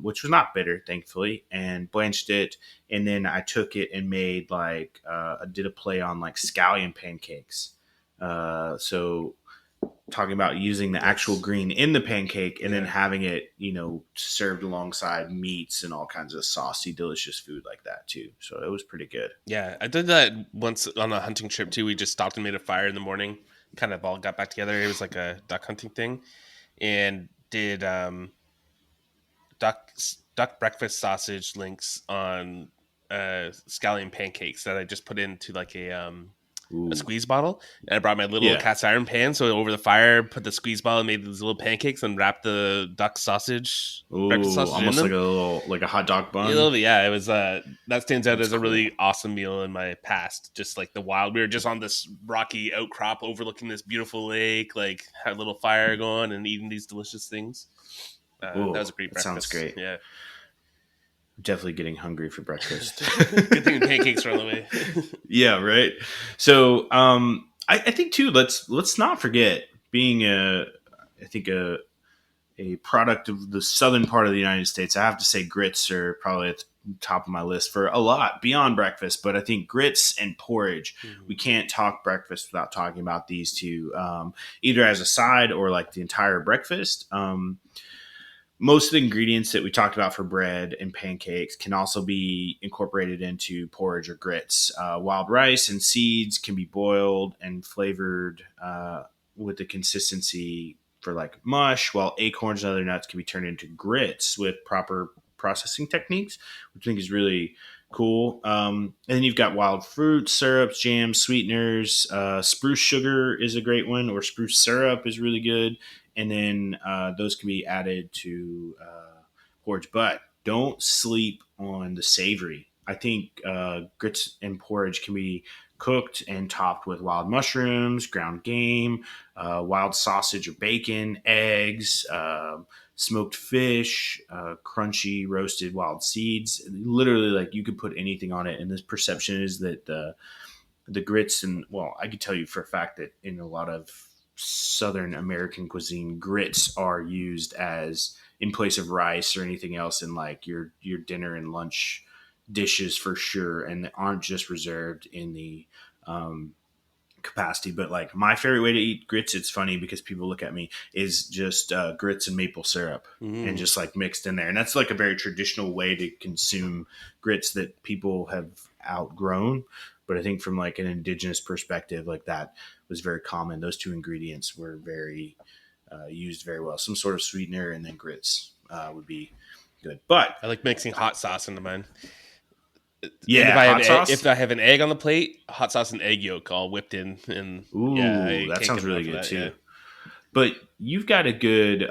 which was not bitter, thankfully, and blanched it. And then I took it and made I did a play on like scallion pancakes. So talking about using the actual green in the pancake and then having it, served alongside meats and all kinds of saucy, delicious food like that too. So it was pretty good. Yeah, I did that once on a hunting trip too. We just stopped and made a fire in the morning, kind of all got back together. It was like a duck hunting thing, and did duck breakfast sausage links on scallion pancakes that I just put into like a squeeze bottle, and I brought my little cast iron pan. So over the fire, put the squeeze bottle, and made these little pancakes, and wrapped the duck sausage, breakfast sausage, almost in them. like a hot dog bun. Yeah, it was. That stands out as a really awesome meal in my past. Just like the wild, we were just on this rocky outcrop overlooking this beautiful lake, like had a little fire going and eating these delicious things. That was a great breakfast. Sounds great. Yeah. Definitely getting hungry for breakfast. Good thing pancakes are on the way. Yeah, right. So I think too, let's not forget being a product of the southern part of the United States. I have to say grits are probably at the top of my list for a lot beyond breakfast, but I think grits and porridge, we can't talk breakfast without talking about these two, either as a side or like the entire breakfast. Most of the ingredients that we talked about for bread and pancakes can also be incorporated into porridge or grits. Wild rice and seeds can be boiled and flavored with the consistency for like mush, while acorns and other nuts can be turned into grits with proper processing techniques, which I think is really cool. And then you've got wild fruit, syrups, jams, sweeteners. Spruce sugar is a great one, or spruce syrup is really good. And then those can be added to porridge. But don't sleep on the savory. I think grits and porridge can be cooked and topped with wild mushrooms, ground game, wild sausage or bacon, eggs, smoked fish, crunchy roasted wild seeds. Literally, like you could put anything on it. And this perception is that the grits, and well, I can tell you for a fact that in a lot of Southern American cuisine, grits are used as in place of rice or anything else in like your dinner and lunch dishes for sure, and they aren't just reserved in the um, capacity. But like my favorite way to eat grits, it's funny because people look at me, is just grits and maple syrup and Mm. just like mixed in there, and that's like a very traditional way to consume grits that people have outgrown. But I think from like an indigenous perspective, like that was very common. Those two ingredients were very used very well. Some sort of sweetener and then grits would be good. But I like mixing hot sauce into mine. And yeah, hot if sauce. I have an egg on the plate, hot sauce and egg yolk all whipped in, and yeah, Ooh, I that can't sounds get really enough of good that. too. Yeah. But you've got a good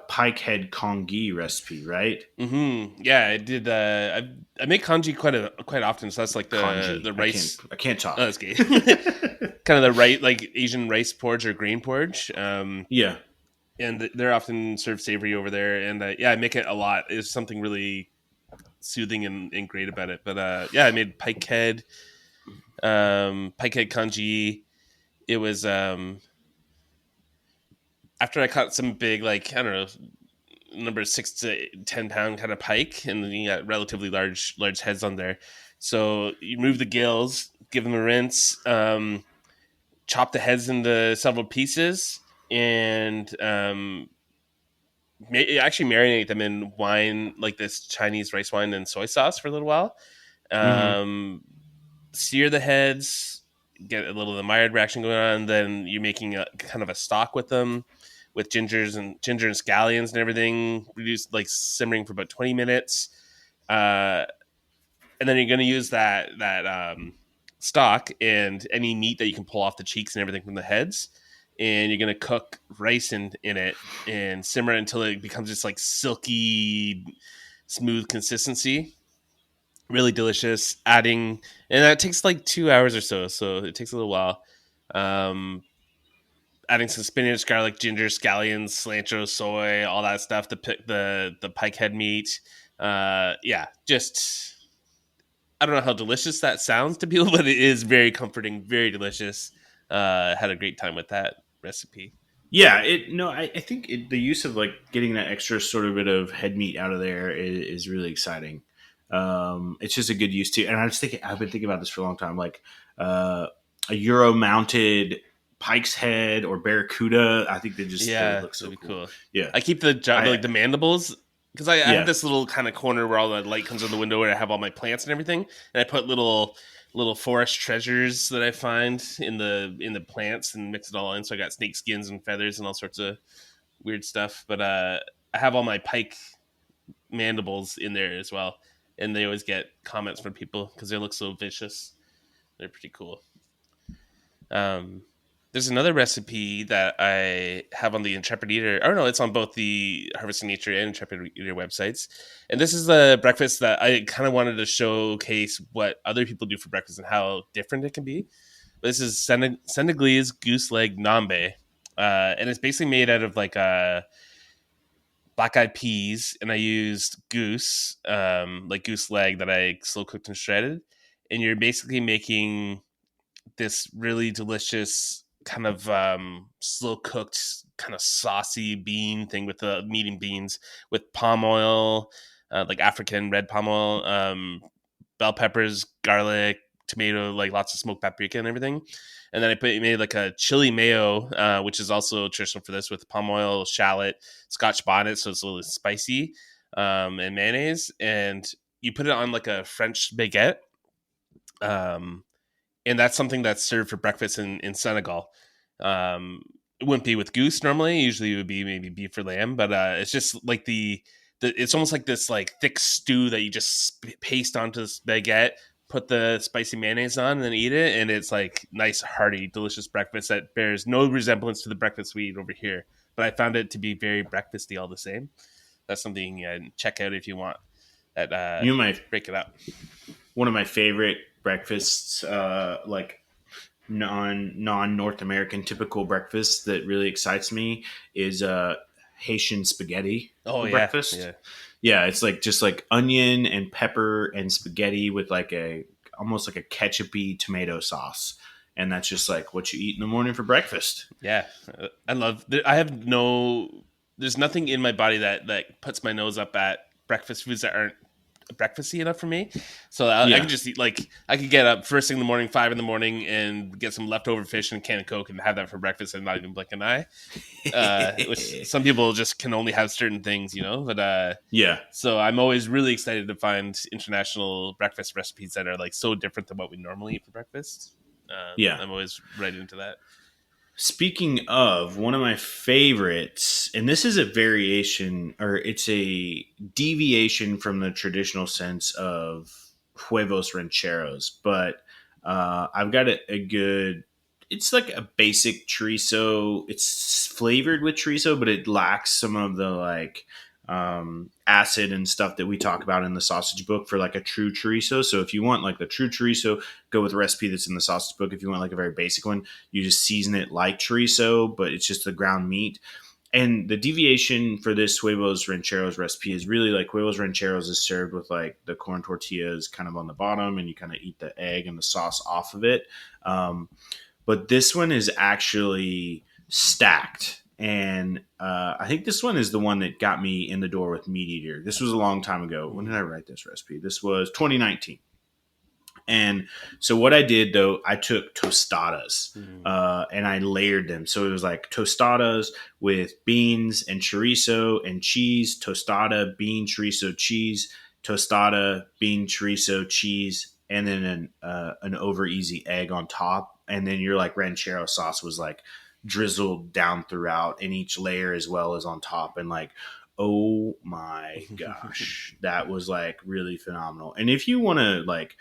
pike head congee recipe, right? Yeah, I did. I make congee quite often. So that's like Congee. the I can't. rice. I can't Oh, talk. that's good. Kind of the right like Asian rice porridge or grain porridge. Yeah. And they're often served savory over there. And yeah, I make it a lot. There's something really soothing and great about it. But yeah, I made pike head congee. It was after I caught some big, like, I don't know, number 6 to 10 pound kind of pike, and then you got relatively large heads on there. So you remove the gills, give them a rinse, chop the heads into several pieces, and actually marinate them in wine, like this Chinese rice wine and soy sauce for a little while. Mm-hmm. Um, Sear the heads, get a little of the Maillard reaction going on. Then you're making a kind of a stock with them, with ginger and scallions and everything. Reduce like simmering for about 20 minutes, and then you're going to use that stock and any meat that you can pull off the cheeks and everything from the heads. And you're going to cook rice in it and simmer it until it becomes just like silky, smooth consistency. Really delicious. And that takes like 2 hours or so it takes a little while. Um, Adding some spinach, garlic, ginger, scallions, cilantro, soy, all that stuff. The pike head meat. Yeah, just I don't know how delicious that sounds to people, but it is very comforting, very delicious. Had a great time with that recipe. Yeah. I think the use of like getting that extra sort of bit of head meat out of there is really exciting. It's just a good use too. And I've been thinking about this for a long time. Like a Euro mounted pike's head or barracuda. I think they Yeah, look so that'd be cool. cool. Yeah. I keep I like the mandibles because I have yeah. this little kind of corner where all the light comes in the window where I have all my plants and everything, and I put little forest treasures that I find in the plants and mix it all in. So I got snake skins and feathers and all sorts of weird stuff. But I have all my pike mandibles in there as well, and they always get comments from people because they look so vicious. They're pretty cool. Um, there's another recipe that I have on the Intrepid Eater. Oh no, it's on both the Harvesting Nature and Intrepid Eater websites. And this is the breakfast that I kind of wanted to showcase what other people do for breakfast and how different it can be. But this is Senegalese goose leg nambe, and it's basically made out of like black eyed peas, and I used goose, like goose leg that I slow cooked and shredded. And you're basically making this really delicious kind of slow cooked kind of saucy bean thing with the meat and beans with palm oil, like African red palm oil, bell peppers, garlic, tomato, like lots of smoked paprika and everything. And then made like a chili mayo, which is also traditional for this, with palm oil, shallot, Scotch bonnet, so it's a little spicy, and mayonnaise. And you put it on like a French baguette. And that's something that's served for breakfast in Senegal. It wouldn't be with goose normally. Usually it would be maybe beef or lamb, but it's just like it's almost like this like thick stew that you just paste onto this baguette, put the spicy mayonnaise on, and then eat it. And it's like nice, hearty, delicious breakfast that bears no resemblance to the breakfast we eat over here. But I found it to be very breakfasty all the same. That's something you can check out if you want. You know my Break it up. one of my favorite breakfasts, like non North American typical breakfast that really excites me is Haitian spaghetti Oh for yeah, breakfast. yeah. Yeah, it's like just like onion and pepper and spaghetti with like a almost like a ketchupy tomato sauce. And that's just like what you eat in the morning for breakfast. Yeah, I have there's nothing in my body that puts my nose up at breakfast foods that aren't breakfasty enough for me. So I can just eat, like, I could get up first thing in the morning, 5 a.m, and get some leftover fish and a can of Coke and have that for breakfast and not even blink an eye. Which some people just can only have certain things, but Yeah. so I'm always really excited to find international breakfast recipes that are like so different than what we normally eat for breakfast. Yeah. I'm always right into that. Speaking of, one of my favorites, and this is a variation, or it's a deviation from the traditional sense of huevos rancheros, but I've got a good, it's like a basic chorizo. It's flavored with chorizo, but it lacks some of the like acid and stuff that we talk about in the sausage book for like a true chorizo. So if you want like the true chorizo, go with the recipe that's in the sausage book. If you want like a very basic one, you just season it like chorizo, but it's just the ground meat. And the deviation for this huevos rancheros recipe is really like huevos rancheros is served with like the corn tortillas kind of on the bottom, and you kind of eat the egg and the sauce off of it. But this one is actually stacked. And I think this one is the one that got me in the door with Meat Eater. This was a long time ago. When did I write this recipe? This was 2019. And so what I did, though, I took tostadas and I layered them. So it was like tostadas with beans and chorizo and cheese, tostada, bean, chorizo, cheese, tostada, bean, chorizo, cheese, and then an over easy egg on top. And then your like ranchero sauce was like drizzled down throughout in each layer as well as on top. And like, oh my gosh, that was like really phenomenal. And if you want to like,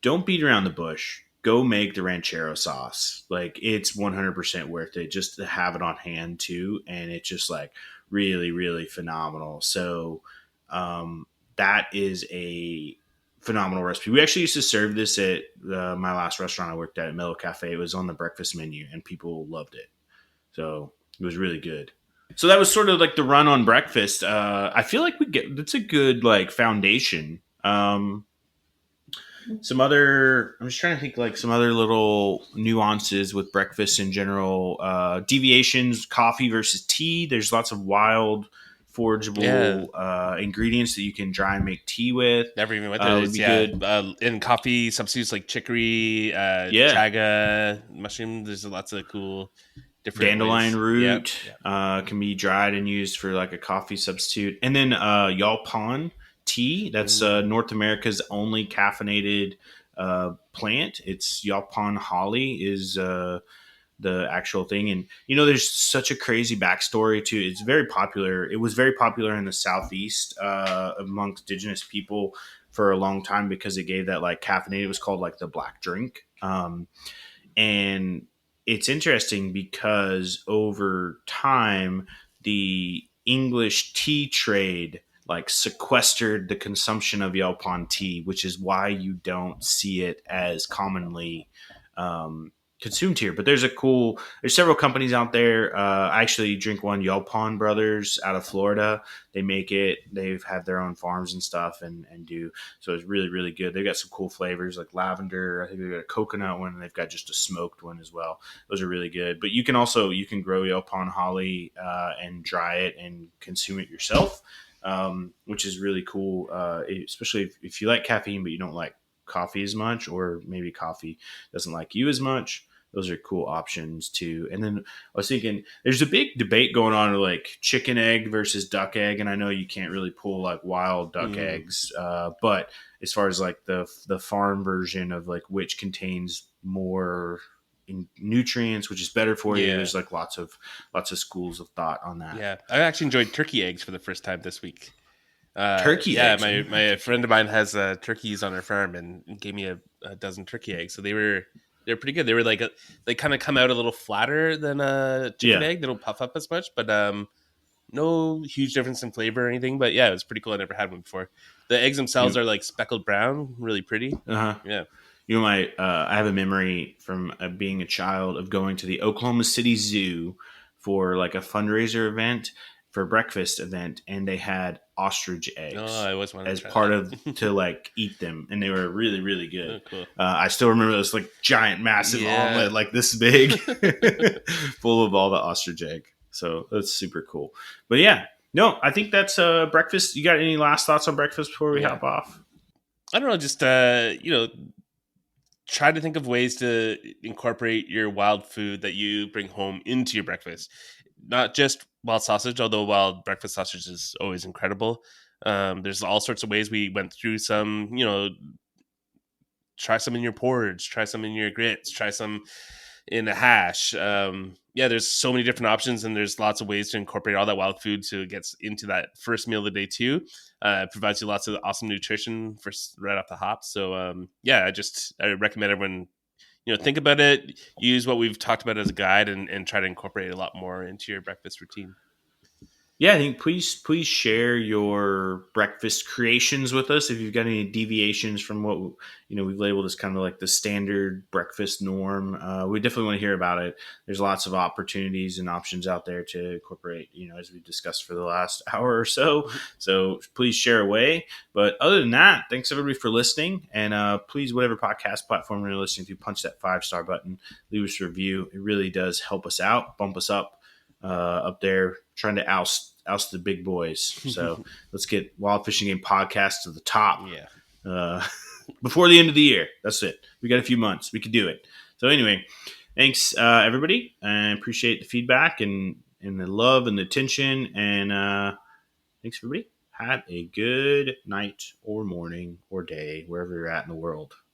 don't beat around the bush, go make the ranchero sauce. Like, it's 100% worth it just to have it on hand too. And it's just like really, really phenomenal. So that is a phenomenal recipe. We actually used to serve this at my last restaurant I worked at Mellow Cafe. It was on the breakfast menu and people loved it. So it was really good. So that was sort of like the run on breakfast. I feel like that's a good like foundation. I'm just trying to think like some other little nuances with breakfast in general. Deviations, coffee versus tea. There's lots of wild forageable ingredients that you can dry and make tea with. Never even went there. Good. In coffee substitutes like chicory, chaga, mushroom. There's lots of cool different dandelion ways. root can be dried and used for like a coffee substitute. And then yalpan tea. That's North America's only caffeinated plant. It's yalpan holly is the actual thing. And there's such a crazy backstory to it. It's very popular. It was very popular in the Southeast amongst indigenous people for a long time because it gave that like caffeinated. It was called like the black drink. And it's interesting because over time the English tea trade like sequestered the consumption of yalpan tea, which is why you don't see it as commonly consumed here. But there's several companies out there. I actually drink one, Yalpan Brothers out of Florida. They make it. They have their own farms and stuff and do. So it's really, really good. They've got some cool flavors like lavender. I think they've got a coconut one and they've got just a smoked one as well. Those are really good. But you can grow Yalpan holly and dry it and consume it yourself, which is really cool, especially if you like caffeine but you don't like coffee as much, or maybe coffee doesn't like you as much. Those are cool options too. And then I was thinking there's a big debate going on of like chicken egg versus duck egg. And I know you can't really pull like wild duck eggs. But as far as like the farm version of like which contains more nutrients, which is better for you, there's like lots of schools of thought on that. Yeah. I actually enjoyed turkey eggs for the first time this week. Turkey eggs. Yeah, my friend of mine has turkeys on her farm and gave me a dozen turkey eggs. So they're pretty good. They were like they kind of come out a little flatter than a chicken egg. They don't puff up as much, but no huge difference in flavor or anything. But yeah, it was pretty cool. I never had one before. The eggs themselves are like speckled brown, really pretty. Yeah. I have a memory from being a child of going to the Oklahoma City Zoo for like a fundraiser event. for a breakfast event, and they had ostrich eggs Oh, I always wanted to as try part that. of to like eat them, and they were really, really good. Oh, cool. I still remember this like giant, massive Yeah. omelet, like this big, full of all the ostrich egg. So that's super cool. But yeah, no, I think that's breakfast. You got any last thoughts on breakfast before we Yeah. hop off? I don't know, just try to think of ways to incorporate your wild food that you bring home into your breakfast. Not just wild sausage, although wild breakfast sausage is always incredible. There's all sorts of ways. We went through some, try some in your porridge, try some in your grits, try some in a hash. Yeah, there's so many different options, and there's lots of ways to incorporate all that wild food so it gets into that first meal of the day too. It provides you lots of awesome nutrition for right off the hop. So yeah, I recommend everyone think about it, use what we've talked about as a guide, and try to incorporate a lot more into your breakfast routine. Yeah, I think please share your breakfast creations with us if you've got any deviations from what we've labeled as kind of like the standard breakfast norm. We definitely want to hear about it. There's lots of opportunities and options out there to incorporate, as we discussed for the last hour or so. So please share away. But other than that, thanks everybody for listening. And please, whatever podcast platform you're listening to, punch that 5-star button, leave us a review. It really does help us out, bump us up there, trying to oust the big boys. So let's get Wild Fishing Game Podcast to the top. Yeah. Before the end of the year. That's it. We got a few months. We can do it. So anyway, thanks everybody. I appreciate the feedback and the love and the attention. And thanks everybody. Have a good night or morning or day, wherever you're at in the world.